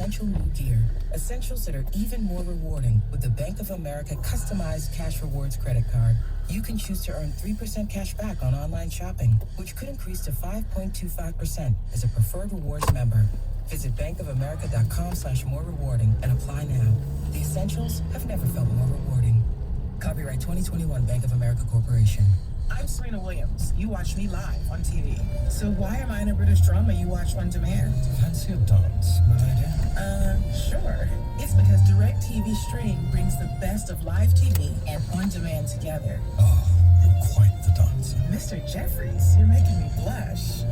essential new gear. Essentials that are even more rewarding with the Bank of America customized cash rewards credit card. You can choose to earn 3% cash back on online shopping, which could increase to 5.25% as a preferred rewards member. Visit bankofamerica.com/more rewarding and apply now. The essentials have never felt more rewarding. Copyright 2021 Bank of America Corporation. I'm Serena Williams. You watch me live on TV. So why am I in a British drama you watch on demand? Fancy a dance, good idea? Sure. It's because DirecTV Stream brings the best of live TV and on demand together. Oh, you're quite the dancer. Mr. Jeffries, you're making me blush.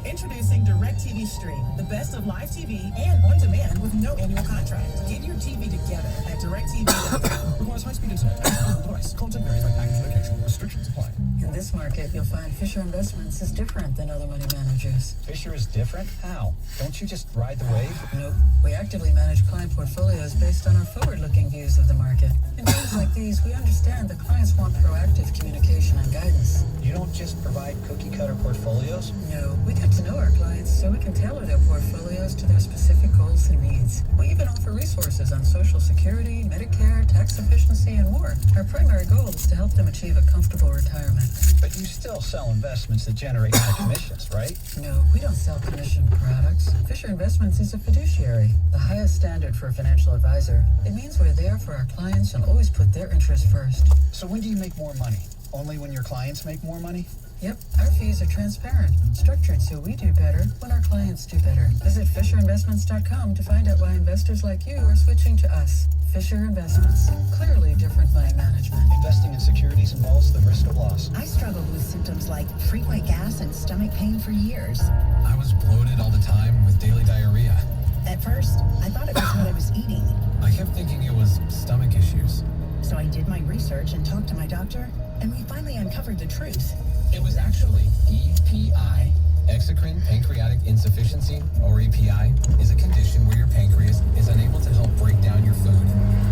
Introducing DirecTV Stream, the best of live TV and on demand with no annual contract. Get your TV together at DirecTV.com. Requires high-speed internet and a device. Content varies by package location. Restrictions apply. In this market, you'll find Fisher Investments is different than other money managers. Fisher is different? How? Don't you just ride the wave? Nope. We actively manage client portfolios based on our forward-looking views of the market. In times like these, we understand that clients want proactive communication and guidance. You don't just provide cookie-cutter portfolios? No, we get to know our clients so we can tailor their portfolios to their specific goals and needs. We even offer resources on Social Security, Medicare, tax efficiency, and more. Our primary goal is to help them achieve a comfortable retirement. But you still sell investments that generate high commissions, right? No, we don't sell commission products. Fisher Investments is a fiduciary, the highest standard for a financial advisor. It means we're there for our clients and always put their interests first. So when do you make more money? Only when your clients make more money? Yep, our fees are transparent, structured so we do better when our clients do better. Visit FisherInvestments.com to find out why investors like you are switching to us. Fisher Investments, clearly different money management. Investing in securities involves the risk of loss. I struggled with symptoms like frequent gas and stomach pain for years. I was bloated all the time with daily diarrhea. At first, I thought it was what I was eating. I kept thinking it was stomach issues. So I did my research and talked to my doctor, and we finally uncovered the truth. It was actually EPI. Exocrine pancreatic insufficiency, or EPI, is a condition where your pancreas is unable to help break down your food.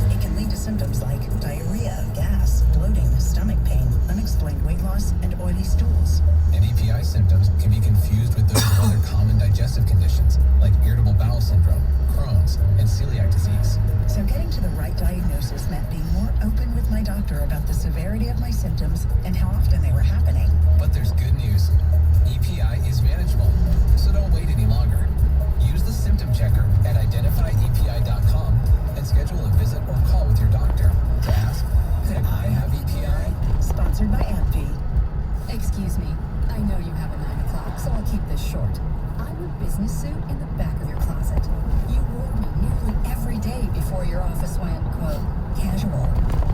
It can lead to symptoms like diarrhea, gas, bloating, stomach pain, unexplained weight loss, and oily stools. And EPI symptoms can be confused with those of other common digestive conditions, like irritable bowel syndrome, Crohn's, and celiac disease. So getting to the right diagnosis meant being more open with my doctor about the severity of my symptoms and how often they were happening. But there's good news. EPI is manageable, so don't wait any longer. Use the symptom checker at identifyepi.com and schedule a visit or call with your doctor to ask, could I have EPI? Sponsored by AbbVie. Excuse me, I know you have a 9 o'clock, so I'll keep this short. I'm a business suit in the back of your closet. You wore me nearly every day before your office went, quote, casual.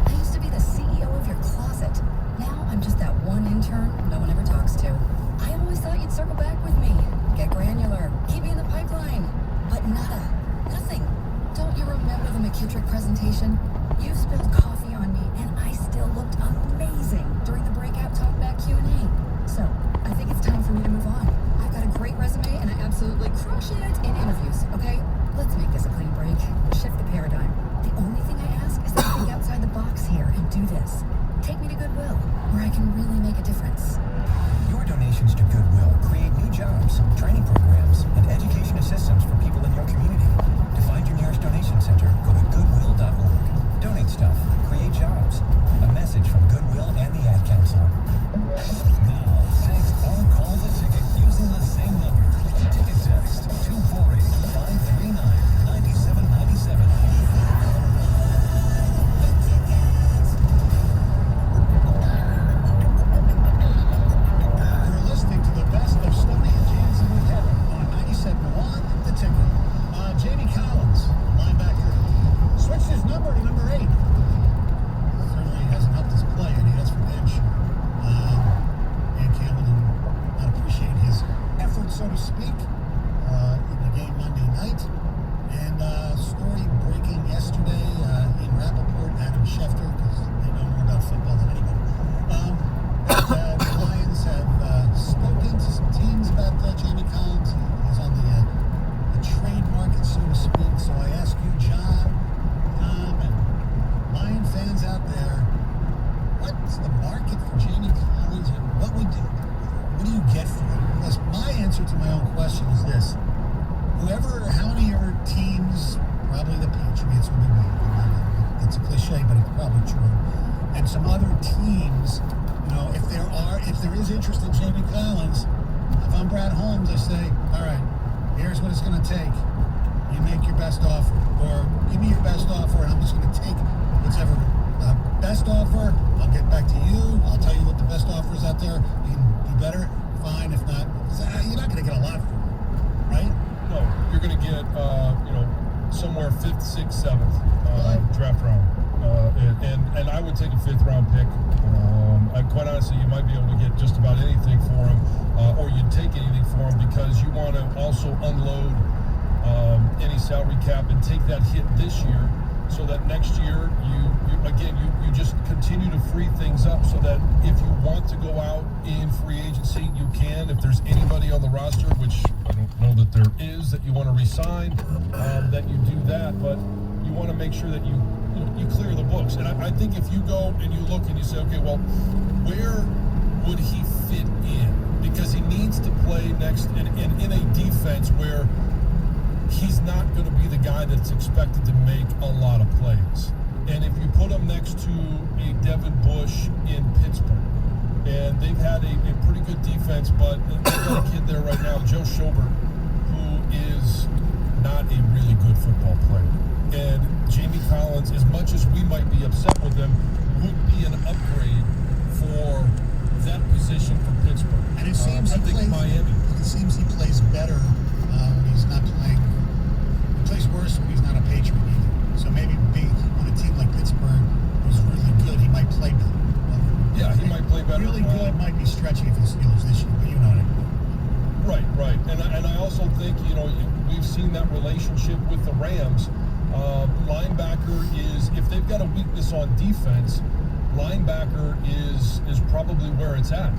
I used to be the CEO of your closet. Now I'm just that one intern no one ever talks to. I always thought you'd circle back with me, get granular, keep me in the pipeline. But nada, nothing. Don't you remember the McKittrick presentation? You spilled coffee on me, and I still looked amazing during the breakout talkback Q&A. So, I think it's time for me to move on. I've got a great resume, and I absolutely crush it in interviews, okay? Let's make this a clean break. Shift the paradigm. The only thing I ask is that you think outside the box here and do this. Take me to Goodwill, where I can really make a difference. Your donations to Goodwill create new jobs, training programs, and education assistance for people in your community. To find your nearest donation center, go to goodwill.org. Donate stuff, create jobs. A message from Goodwill and the Ad Council. Now, text or call the ticket using the same number. Ticket text 248 and some other teams, if there is interest in Jamie Collins, if I'm Brad Holmes, I say, all right, here's what it's going to take. You make your best offer, or give me your best offer, and I'm just going to take whichever best offer. I'll get back to you. I'll tell you what the best offer is out there. You can do better, fine. If not, you're not going to get a lot for it, right? No, you're going to get, somewhere 5th, 6th, 7th draft round. And I would take a 5th round pick. Quite honestly, you might be able to get just about anything for him, or you'd take anything for him because you want to also unload any salary cap and take that hit this year, so that next year you just continue to free things up, so that if you want to go out in free agency, you can. If there's anybody on the roster, which I don't know that there is, that you want to re-sign, then you do that. But you want to make sure that you clear the books. And I think if you go and you look and you say, okay, well, where would he fit in? Because he needs to play next in a defense where he's not going to be the guy that's expected to make a lot of plays. And if you put him next to a Devin Bush in Pittsburgh, and they've had a pretty good defense, but they've got a kid there right now, Joe Schobert, who is not a really good football player. And Jamie Collins, as much as we might be upset with him, would be an upgrade for that position for Pittsburgh. And it seems Miami. It seems he plays better when he's not playing. He plays worse when he's not a Patriot either. So maybe being on a team like Pittsburgh, who's really good, he might play better. Yeah, he might play better. Really good might be stretching for the Steelers this year, but you know what I mean. Right. And I also think, we've seen that relationship with the Rams. Linebacker is, if they've got a weakness on defense, linebacker is probably where it's at.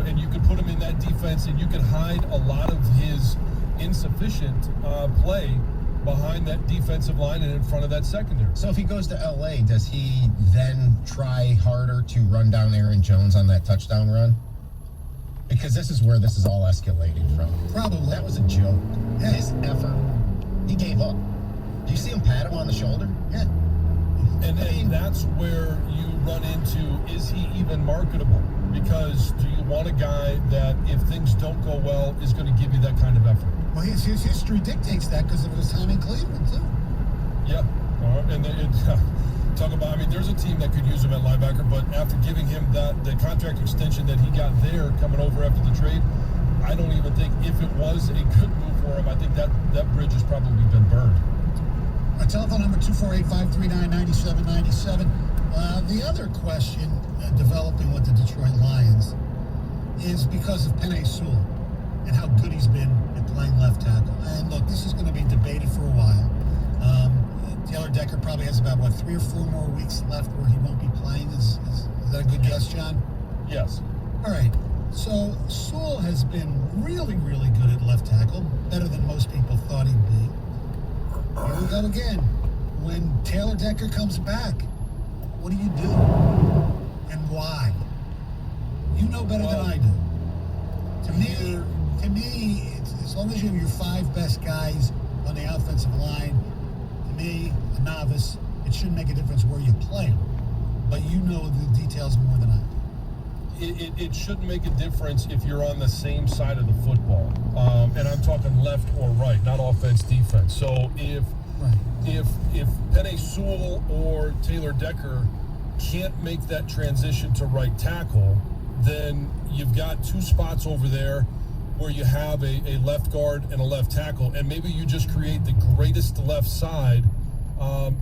And you could put him in that defense, and you could hide a lot of his insufficient play behind that defensive line and in front of that secondary. So if he goes to LA, does he then try harder to run down Aaron Jones on that touchdown run? Because this is where this is all escalating from. Probably. That was a joke. Yeah. His effort, he gave up. Do you see him pat him on the shoulder? Yeah. And that's where you run into, is he even marketable? Because do you want a guy that, if things don't go well, is going to give you that kind of effort? Well, his history dictates that because of his time in Cleveland, too. Yeah. And talk about, there's a team that could use him at linebacker, but after giving him the contract extension that he got there coming over after the trade, I don't even think, if it was a good move for him, I think that bridge has probably been burned. Our telephone number, 248-539-9797. The other question developing with the Detroit Lions is because of Penei Sewell and how good he's been at playing left tackle. And look, this is going to be debated for a while. Taylor Decker probably has about, 3 or 4 more weeks left where he won't be playing. Is that a good guess, John? Yes. All right. So Sewell has been really, really good at left tackle, better than most people thought he'd be. Here we go again. When Taylor Decker comes back, what do you do? And why? You know better than I do. To me, it's, as long as you have your 5 best guys on the offensive line, to me, a novice, it shouldn't make a difference where you play them. But you know the details more than I do. It shouldn't make a difference if you're on the same side of the football. And I'm talking left or right, not offense, defense. So if Penei Sewell or Taylor Decker can't make that transition to right tackle, then you've got 2 spots over there where you have a left guard and a left tackle, and maybe you just create the greatest left side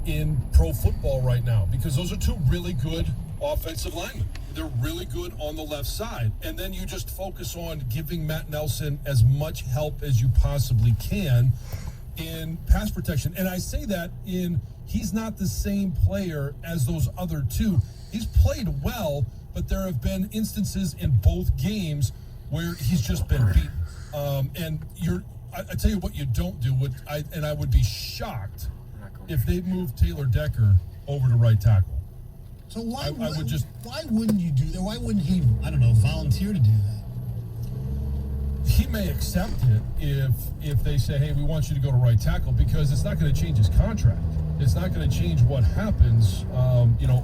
in pro football right now, because those are 2 really good offensive linemen. They're really good on the left side. And then you just focus on giving Matt Nelson as much help as you possibly can in pass protection. And I say that he's not the same player as those other 2. He's played well, but there have been instances in both games where he's just been beaten. And I tell you what you don't do, I would be shocked if they moved Taylor Decker over to right tackle. So why wouldn't you do that? Why wouldn't he, volunteer to do that? He may accept it if they say, hey, we want you to go to right tackle, because it's not going to change his contract. It's not going to change what happens,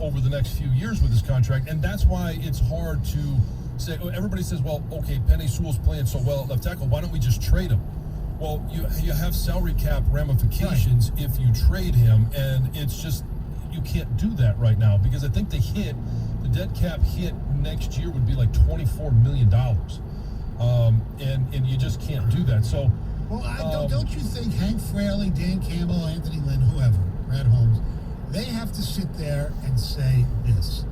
over the next few years with his contract, and that's why it's hard to say. Everybody says, "Well, okay, Penei Sewell's playing so well at left tackle. Why don't we just trade him?" Well, you have salary cap ramifications if you trade him, and it's just you can't do that right now because I think the dead cap hit next year would be like $24 million, and you just can't do that. So, well, don't you think Hank Fraley, Dan Campbell, Anthony Lynn, whoever, Brad Holmes, they have to sit there and say this: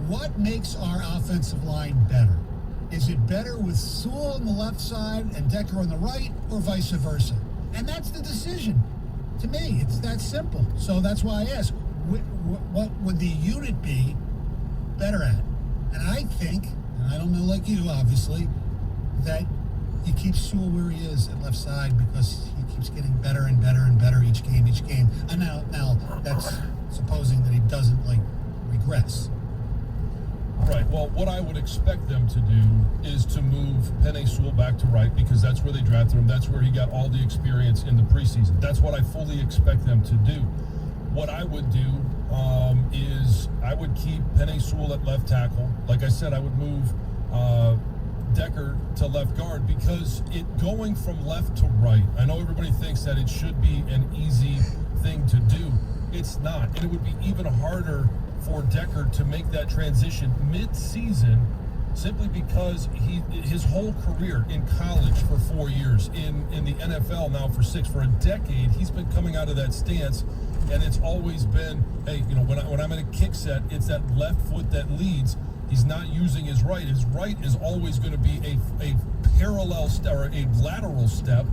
what makes our offensive line better? Is it better with Sewell on the left side and Decker on the right, or vice versa? And that's the decision. To me, it's that simple. So that's why I asked, what would the unit be better at? And I think, and I don't know like you, obviously, that you keep Sewell where he is at left side because he keeps getting better and better and better each game. And now that's supposing that he doesn't, regress. Right. Well, what I would expect them to do is to move Penei Sewell back to right because that's where they drafted him. That's where he got all the experience in the preseason. That's what I fully expect them to do. What I would do is I would keep Penei Sewell at left tackle. Like I said, I would move Decker to left guard because going from left to right, I know everybody thinks that it should be an easy thing to do. It's not. And it would be even harder for Decker to make that transition mid-season simply because his whole career in college for 4 years, in the NFL now for 6, for a decade, he's been coming out of that stance, and it's always been, hey, when I'm in a kick set, it's that left foot that leads. He's not using his right. His right is always going to be a parallel step or a lateral step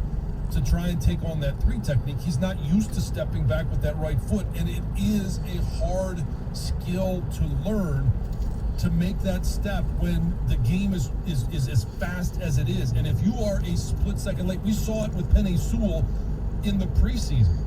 to try and take on that 3 technique. He's not used to stepping back with that right foot, and it is a hard skill to learn to make that step when the game is as fast as it is. And if you are a split second late, we saw it with Penei Sewell in the preseason.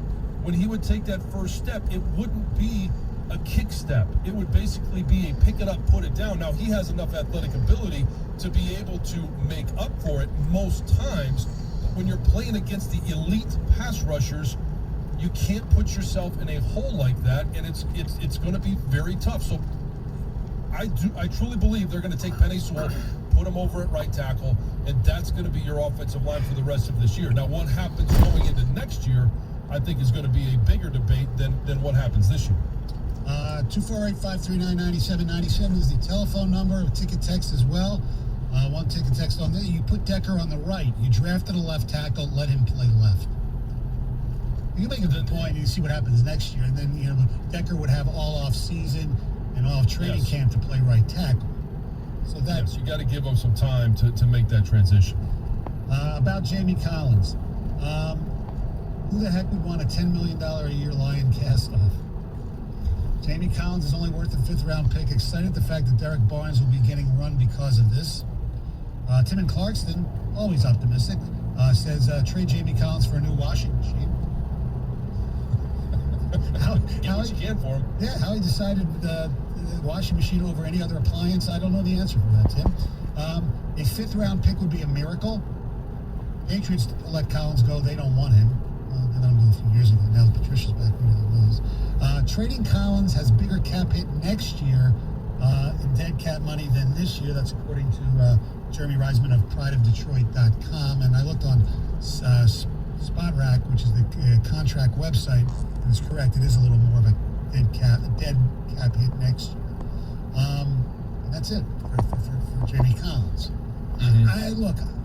When he would take that first step, it wouldn't be a kick step. It would basically be a pick it up, put it down. Now, he has enough athletic ability to be able to make up for it most times. When you're playing against the elite pass rushers, you can't put yourself in a hole like that, and it's going to be very tough. So I truly believe they're going to take Penei Sewell, put him over at right tackle, and that's going to be your offensive line for the rest of this year. Now, what happens going into next year, I think, is going to be a bigger debate than what happens this year. 248-539-9797 is the telephone number. A ticket text as well. One ticket text on there. You put Decker on the right. You drafted a left tackle. Let him play left. You make a good point. You see what happens next year, and then Decker would have all off season and all of training camp to play right tackle. So that you got to give him some time to make that transition. About Jamie Collins, who the heck would want a $10 million a year Lion cast-off? Jamie Collins is only worth a 5th-round pick. Excited at the fact that Derek Barnes will be getting run because of this. Tim in Clarkston, always optimistic, says trade Jamie Collins for a new washing machine. Get what you can for him. Yeah, how he decided the washing machine over any other appliance, I don't know the answer for that, Tim. A 5th-round pick would be a miracle. Patriots let Collins go. They don't want him. They let him go a few years ago. Now Patricia's back. Who knows? Trading Collins has bigger cap hit next year in dead cap money than this year. That's according to Jeremy Reisman of prideofdetroit.com. And I looked on Spot Rack, which is the contract website, and it's correct. It is a little more of a dead cap hit next year. And that's it for Jamie Collins. Mm-hmm.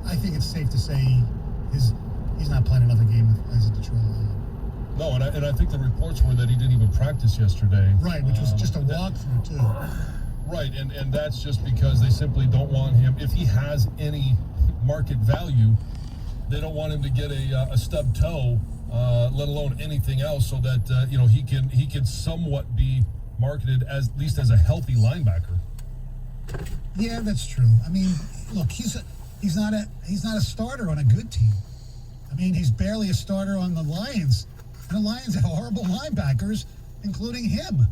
I think it's safe to say he's not playing another game as a Detroit Lion. No, and I think the reports were that he didn't even practice yesterday. Right, which was just a walkthrough, too. Right, and that's just because they simply don't want him, if he has any market value, they don't want him to get a stub toe, let alone anything else, so that he can somewhat be marketed as at least as a healthy linebacker. Yeah, that's true. I mean, look, he's not a starter on a good team. I mean, he's barely a starter on the Lions. And the Lions have horrible linebackers, including him.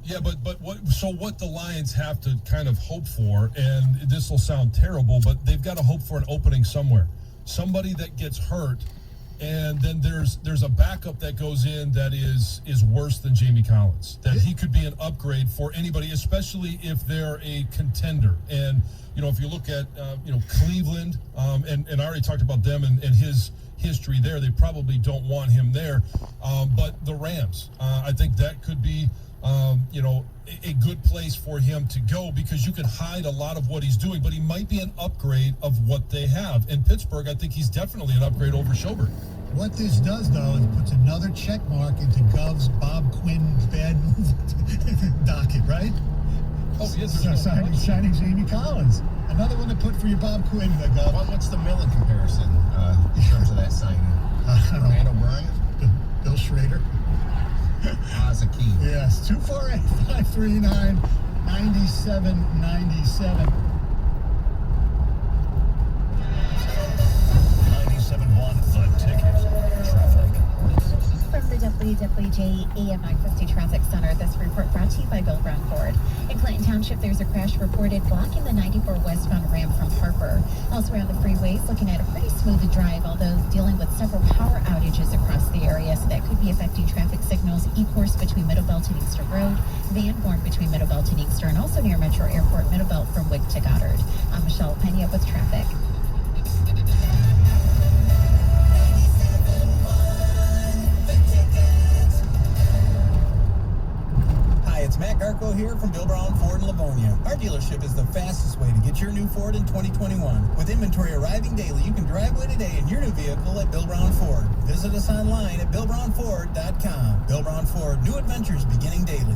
Yeah, but what the Lions have to kind of hope for, and this will sound terrible, but they've got to hope for an opening somewhere. Somebody that gets hurt And then there's a backup that goes in that is worse than Jamie Collins. That he could be an upgrade for anybody, especially if they're a contender. And if you look at Cleveland, and I already talked about them and his history there, they probably don't want him there. But the Rams, I think that could be a good place for him to go, because you can hide a lot of what he's doing, but he might be an upgrade of what they have. In Pittsburgh, I think he's definitely an upgrade over Schobert. What this does, though, is puts another check mark into Gov's Bob Quinn bad move docket, right? Oh, yes. Signing Jamie Collins. Another one to put for your Bob Quinn, Gov. What's the Millen comparison in terms of that signing? Randall O'Brien? Bill Schrader. Key. Yes, 248-539-9797. 97.1 The Ticket. Traffic. From the WWJ AM 950 Traffic Center, this report brought to you by Bill Brown Ford. In Clinton Township, there's a crash reported blocking the 94 westbound ramp from Harper. Elsewhere on the freeways, looking at a pretty smooth drive, although dealing with several power outages across the area, so that could be affecting traffic signals. E-course between Middle Belt and Inkster Road, Van Born between Middle Belt and Inkster, and also near Metro Airport, Middle Belt from Wick to Goddard. I'm Michelle Pena with traffic. It's Matt Garco here from Bill Brown Ford in Livonia. Our dealership is the fastest way to get your new Ford in 2021. With inventory arriving daily, you can drive away today in your new vehicle at Bill Brown Ford. Visit us online at BillBrownFord.com. Bill Brown Ford, new adventures beginning daily.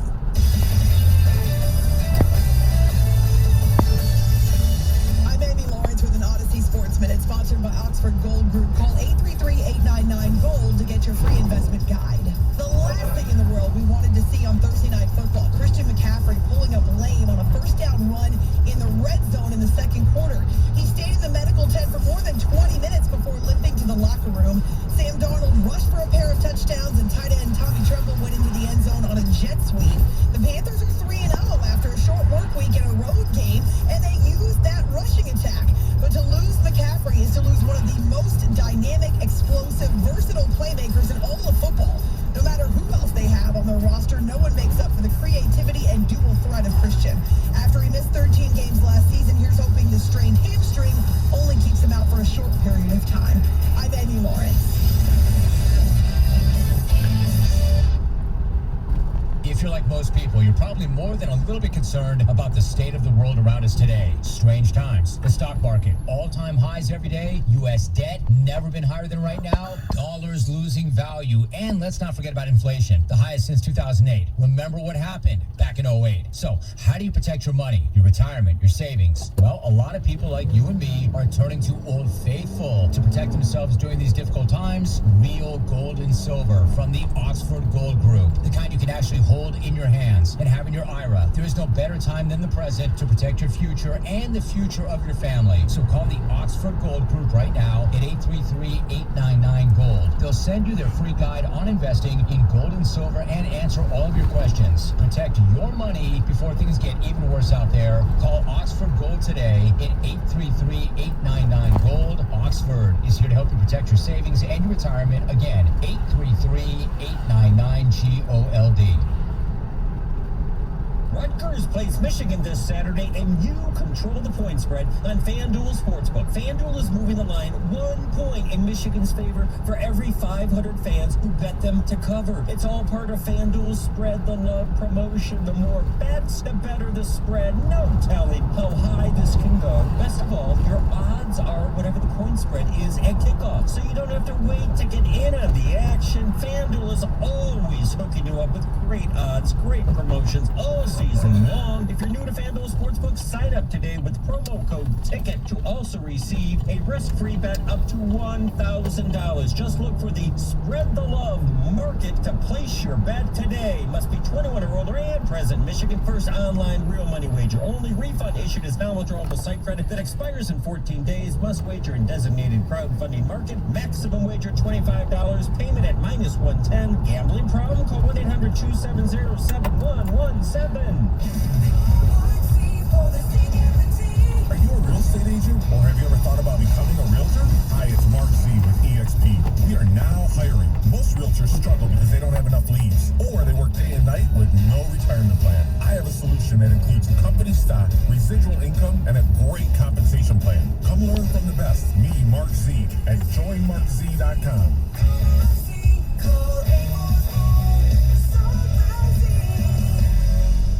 I'm Amy Lawrence with an Odyssey Sports Minute, sponsored by Oxford Gold Group. Call 833-899-GOLD to get your free investment guide. The last thing in the world we wanted to see on Thursday Night Football, Christian McCaffrey pulling up lame on a first down run in the red zone in the second quarter. He stayed in the medical tent for more than 20 minutes before limping to the locker room. Sam Darnold rushed for a pair of touchdowns, and tight end Tommy Tremble went into the end zone on a jet sweep. The Panthers are 3-0 after a short work week in a road game, and they used that rushing attack. But to lose McCaffrey is to lose one of the most dynamic, explosive, versatile playmakers in all of football. No matter who else they have on their roster, no one makes up for the creativity and dual threat of Christian. After he missed 13 games last season, here's hoping the strained hamstring only keeps him out for a short period of time. I'm Amy Lawrence. If you're like most people, you're probably more than a little bit concerned about the state of the world around us today. Strange times. The stock market, all-time highs every day. U.S. debt, never been higher than right now. Dollars losing value. And let's not forget about inflation, the highest since 2008. Remember what happened back in 2008. So how do you protect your money, your retirement, your savings? Well, a lot of people like you and me are turning to Old Faithful to protect themselves during these difficult times. Real gold and silver from the Oxford Gold Group, the kind you can actually hold in your hands and have in your IRA. There is no better time than the present to protect your future and the future of your family. So call the Oxford Gold Group right now at 833-899-GOLD. They'll send you their free guide on investing in gold and silver and answer all of your questions. Protect your money before things get even worse out there. Call Oxford Gold today at 833-899-GOLD. Oxford is here to help you protect your savings and your retirement. Again, 833-899-GOLD. Rutgers plays Michigan this Saturday, and you control the point spread on FanDuel Sportsbook. FanDuel is moving the line 1 point in Michigan's favor for every 500 fans who bet them to cover. It's all part of FanDuel's Spread the Love promotion. The more bets, the better the spread. No telling how high this can go. Best of all, your odds are whatever the point spread is at kickoff, so you don't have to wait to get in on the action. FanDuel is always hooking you up with great odds, great promotions, all season long. If you're new to FanDuel Sportsbook, sign up today with promo code TICKET to also receive a risk-free bet up to $1,000. Just look for the Spread the Love market to place your bet today. Must be 21 or older and present. Michigan first online real money wager. Only refund issued as nominal drawable site credit that expires in 14 days. Must wager in designated crowdfunding market. Maximum wager $25. Payment at -110. Gambling problem? Call 1-800-270-7117. Are you a real estate agent? Or have you ever thought about becoming a realtor? Hi, it's Mark Z with EXP. We are now hiring. Most realtors struggle because they don't have enough leads, or they work day and night with no retirement plan. I have a solution that includes company stock, residual income, and a great compensation plan. Come learn from the best. Me, Mark Z, at joinmarkz.com.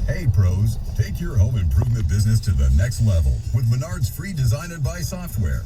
Hey pros, take your home improvement business to the next level with Menard's free Design and Buy software.